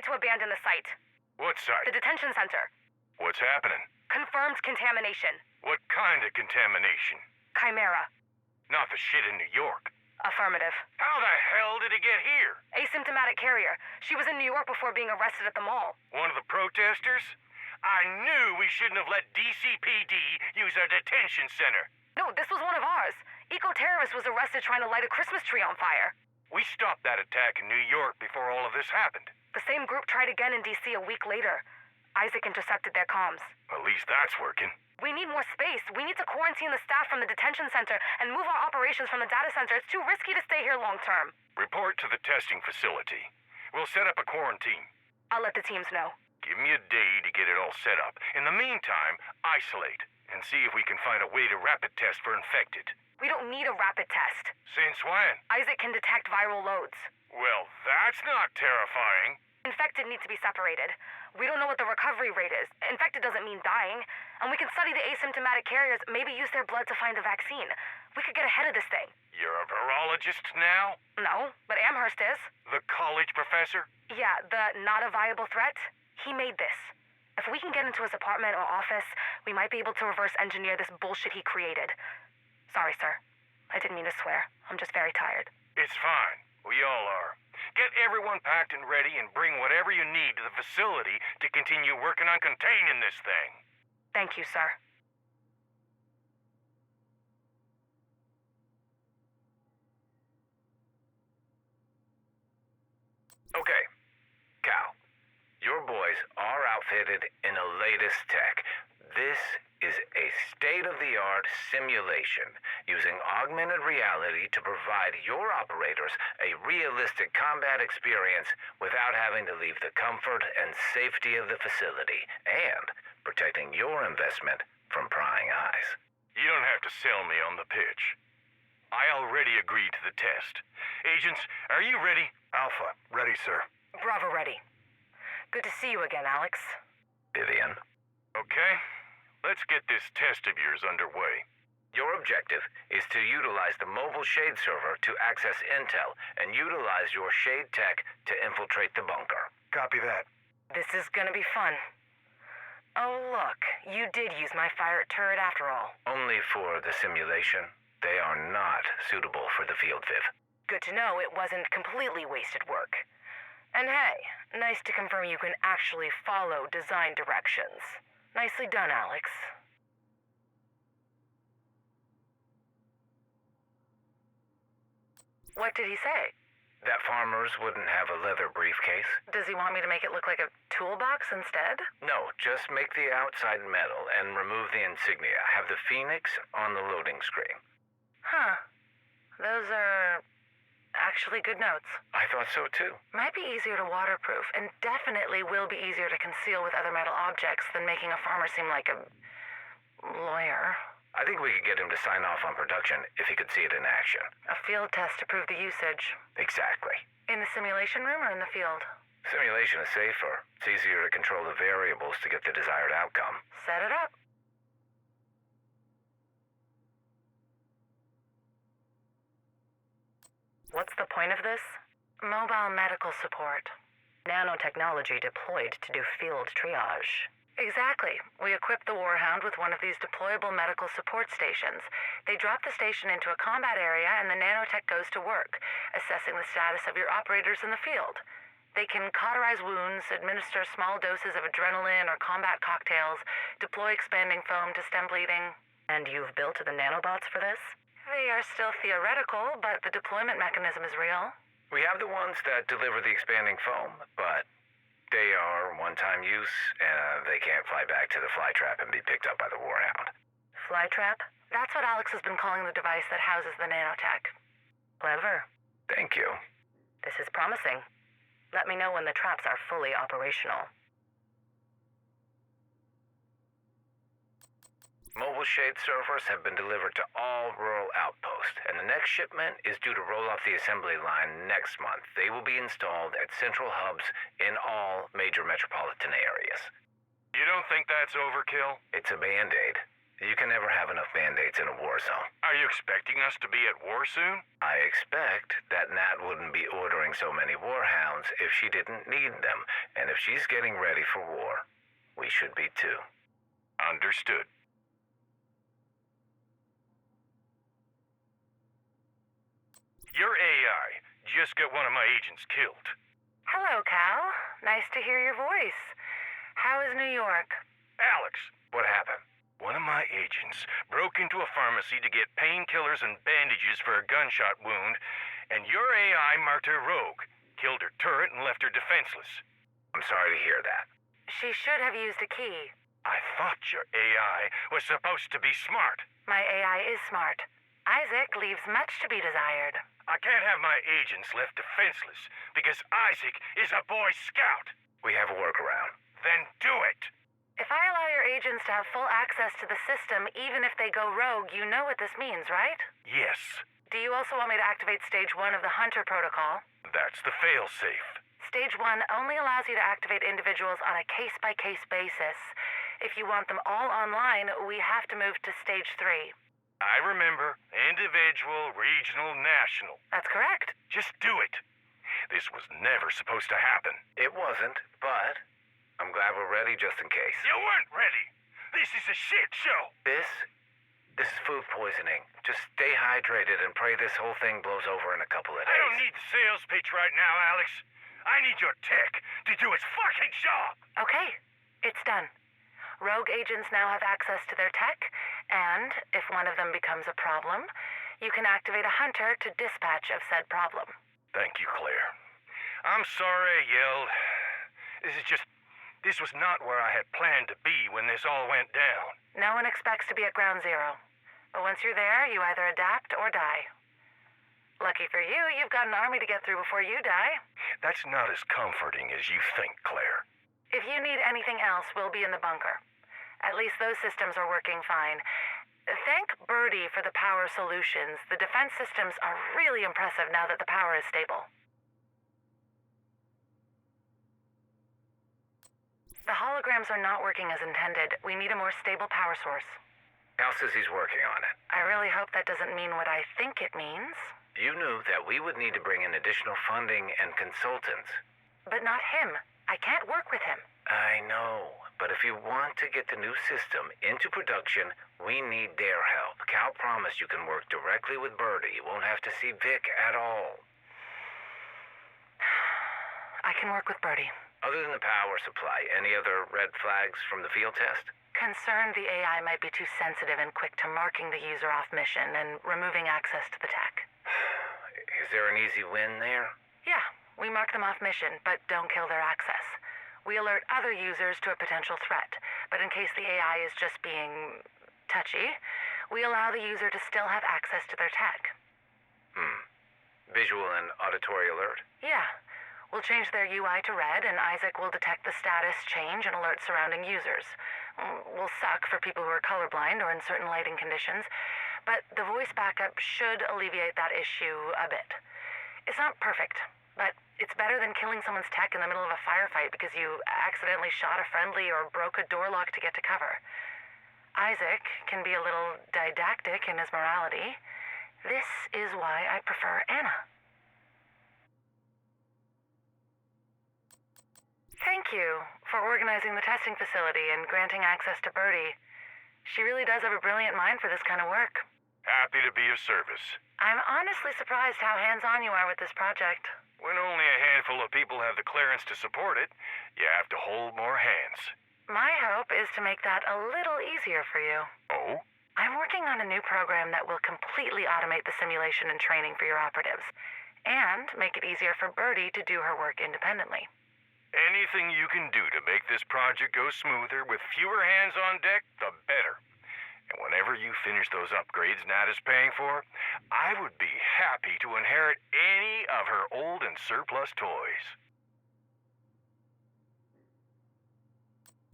to abandon the site. What site? The detention center. What's happening? Confirmed contamination. What kind of contamination? Chimera. Not the shit in New York. Affirmative. How the hell did it get here? Asymptomatic carrier. She was in New York before being arrested at the mall. One of the protesters? I knew we shouldn't have let DCPD use our detention center. No, this was one of ours. Eco-terrorist was arrested trying to light a Christmas tree on fire. We stopped that attack in New York before all of this happened. The same group tried again in D.C. a week later. Isaac intercepted their comms. At least that's working. We need more space. We need to quarantine the staff from the detention center and move our operations from the data center. It's too risky to stay here long term. Report to the testing facility. We'll set up a quarantine. I'll let the teams know. Give me a day to get it all set up. In the meantime, isolate and see if we can find a way to rapid test for infected. We don't need a rapid test. Since when? Isaac can detect viral loads. Well, that's not terrifying. Infected need to be separated. We don't know what the recovery rate is. Infected doesn't mean dying. And we can study the asymptomatic carriers, maybe use their blood to find the vaccine. We could get ahead of this thing. You're a virologist now? No, but Amherst is. The college professor? Yeah, the not a viable threat. He made this. If we can get into his apartment or office, we might be able to reverse engineer this bullshit he created. Sorry, sir. I didn't mean to swear. I'm just very tired. It's fine. We all are. Get everyone packed and ready and bring whatever you need to the facility to continue working on containing this thing. Thank you, sir. Okay, Cal, your boys are outfitted in the latest tech. This is a state-of-the-art simulation using augmented reality to provide your operators a realistic combat experience without having to leave the comfort and safety of the facility and protecting your investment from prying eyes. You don't have to sell me on the pitch. I already agreed to the test. Agents, are you ready? Alpha, ready, sir. Bravo ready. Good to see you again, Alex. Vivian, Okay. Let's get this test of yours underway. your objective is to utilize the mobile shade server to access intel and utilize your shade tech to infiltrate the bunker. Copy that. This is gonna be fun. Oh, look. You did use my fire turret after all. Only for the simulation. They are not suitable for the field, Viv. Good to know it wasn't completely wasted work. And hey, nice to confirm you can actually follow design directions. Nicely done, Alex. What did he say? That farmers wouldn't have a leather briefcase? Does he want me to make it look like a toolbox instead? No, just make the outside metal and remove the insignia. Have the phoenix on the loading screen. Huh. Those are actually good notes. I thought so too. Might be easier to waterproof, and definitely will be easier to conceal with other metal objects than making a farmer seem like a lawyer. I think we could get him to sign off on production if he could see it in action. A field test to prove the usage. Exactly. In the simulation room or in the field? Simulation is safer. It's easier to control the variables to get the desired outcome. Set it up. What's the point of this? Mobile medical support. Nanotechnology deployed to do field triage. Exactly. We equipped the Warhound with one of these deployable medical support stations. They drop the station into a combat area and the nanotech goes to work, assessing the status of your operators in the field. They can cauterize wounds, administer small doses of adrenaline or combat cocktails, deploy expanding foam to stem bleeding. And you've built the nanobots for this? They are still theoretical, but the deployment mechanism is real. We have the ones that deliver the expanding foam, but they are one-time use, and they can't fly back to the flytrap and be picked up by the Warhound. Flytrap? That's what Alex has been calling the device that houses the nanotech. Clever. Thank you. This is promising. Let me know when the traps are fully operational. Mobile shade servers have been delivered to all rural outposts, and the next shipment is due to roll off the assembly line next month. They will be installed at central hubs in all major metropolitan areas. You don't think that's overkill? It's a Band-Aid. You can never have enough Band-Aids in a war zone. Are you expecting us to be at war soon? I expect that Nat wouldn't be ordering so many warhounds if she didn't need them. And if she's getting ready for war, we should be too. Understood. Your AI just got one of my agents killed. Hello, Cal. Nice to hear your voice. How is New York? Alex, What happened? one of my agents broke into a pharmacy to get painkillers and bandages for a gunshot wound, and your AI marked her rogue, killed her turret, and left her defenseless. I'm sorry to hear that. She should have used a key. I thought your AI was supposed to be smart. My AI is smart. Isaac leaves much to be desired. I can't have my agents left defenseless because Isaac is a Boy Scout. We have a workaround. Then do it. If I allow your agents to have full access to the system, even if they go rogue, you know what this means, right? Yes, Do you also want me to activate Stage 1 of the Hunter Protocol? that's the failsafe. Stage 1 only allows you to activate individuals on a case-by-case basis. If you want them all online, we have to move to Stage 3. I remember individual, regional, national. That's correct. Just do it. This was never supposed to happen. It wasn't, but I'm glad we're ready just in case. You weren't ready. This is a shit show. This is food poisoning. Just stay hydrated and pray this whole thing blows over in a couple of days. I don't need the sales pitch right now, Alex. I need your tech to do its fucking job. Okay, it's done. Rogue agents now have access to their tech, and if one of them becomes a problem, you can activate a hunter to dispatch of said problem. Thank you, Claire. I'm sorry I yelled. This was not where I had planned to be when this all went down. No one expects to be at ground zero. But once you're there, you either adapt or die. Lucky for you, you've got an army to get through before you die. That's not as comforting as you think, Claire. If you need anything else, we'll be in the bunker. At least those systems are working fine. Thank Birdie for the power solutions. The defense systems are really impressive now that the power is stable. The holograms are not working as intended. We need a more stable power source. Cal says he's working on it. I really hope that doesn't mean what I think it means. You knew that we would need to bring in additional funding and consultants. But not him. I can't work with him. I know, but if you want to get the new system into production, we need their help. Cal promised you can work directly with Birdie. You won't have to see Vic at all. I can work with Birdie. Other than the power supply, any other red flags from the field test? Concerned the AI might be too sensitive and quick to marking the user off mission and removing access to the tech. Is there an easy win there? Yeah, we mark them off mission, but don't kill their access. We alert other users to a potential threat, but in case the AI is just being touchy, we allow the user to still have access to their tech. Visual and auditory alert? Yeah. We'll change their UI to red, and Isaac will detect the status change and alert surrounding users. Will suck for people who are colorblind or in certain lighting conditions, but the voice backup should alleviate that issue a bit. It's not perfect, but it's better than killing someone's tech in the middle of a firefight because you accidentally shot a friendly or broke a door lock to get to cover. Isaac can be a little didactic in his morality. This is why I prefer Anna. Thank you for organizing the testing facility and granting access to Birdie. She really does have a brilliant mind for this kind of work. Happy to be of service. I'm honestly surprised how hands-on you are with this project. When only a handful of people have the clearance to support it, you have to hold more hands. My hope is to make that a little easier for you. Oh? I'm working on a new program that will completely automate the simulation and training for your operatives, and make it easier for Birdie to do her work independently. Anything you can do to make this project go smoother with fewer hands on deck, the better. And whenever you finish those upgrades Nat is paying for, I would be happy to inherit any of her old and surplus toys.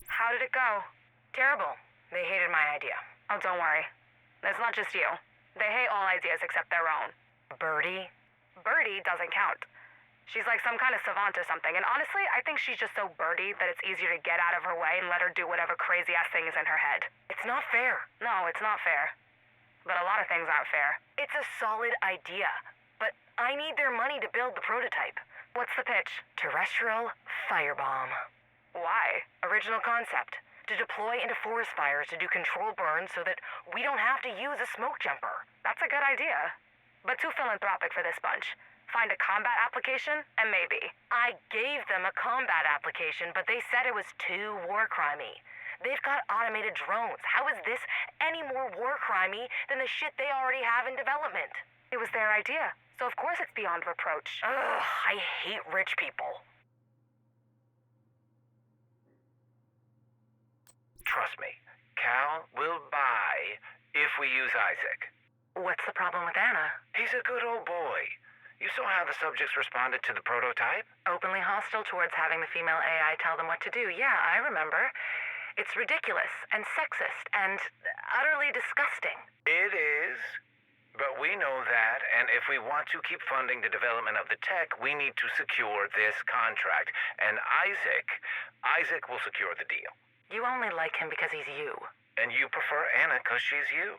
How did it go? Terrible. They hated my idea. Oh, don't worry. It's not just you. They hate all ideas except their own. Birdie? Birdie doesn't count. She's like some kind of savant or something, and honestly, I think she's just so birdy that it's easier to get out of her way and let her do whatever crazy-ass thing is in her head. It's not fair. No, it's not fair. But a lot of things aren't fair. It's a solid idea, but I need their money to build the prototype. What's the pitch? Terrestrial firebomb. Why? Original concept. To deploy into forest fires to do controlled burns so that we don't have to use a smoke jumper. That's a good idea. But too philanthropic for this bunch. Find a combat application, and maybe. I gave them a combat application, but they said it was too war crimey. They've got automated drones. How is this any more war crimey than the shit they already have in development? It was their idea, so of course it's beyond reproach. Ugh, I hate rich people. Trust me, Cal will buy if we use Isaac. What's the problem with Anna? He's a good old boy. You saw how the subjects responded to the prototype? Openly hostile towards having the female AI tell them what to do. Yeah, I remember. It's ridiculous and sexist and utterly disgusting. It is. But we know that, and if we want to keep funding the development of the tech, we need to secure this contract. And Isaac will secure the deal. You only like him because he's you. And you prefer Anna because she's you.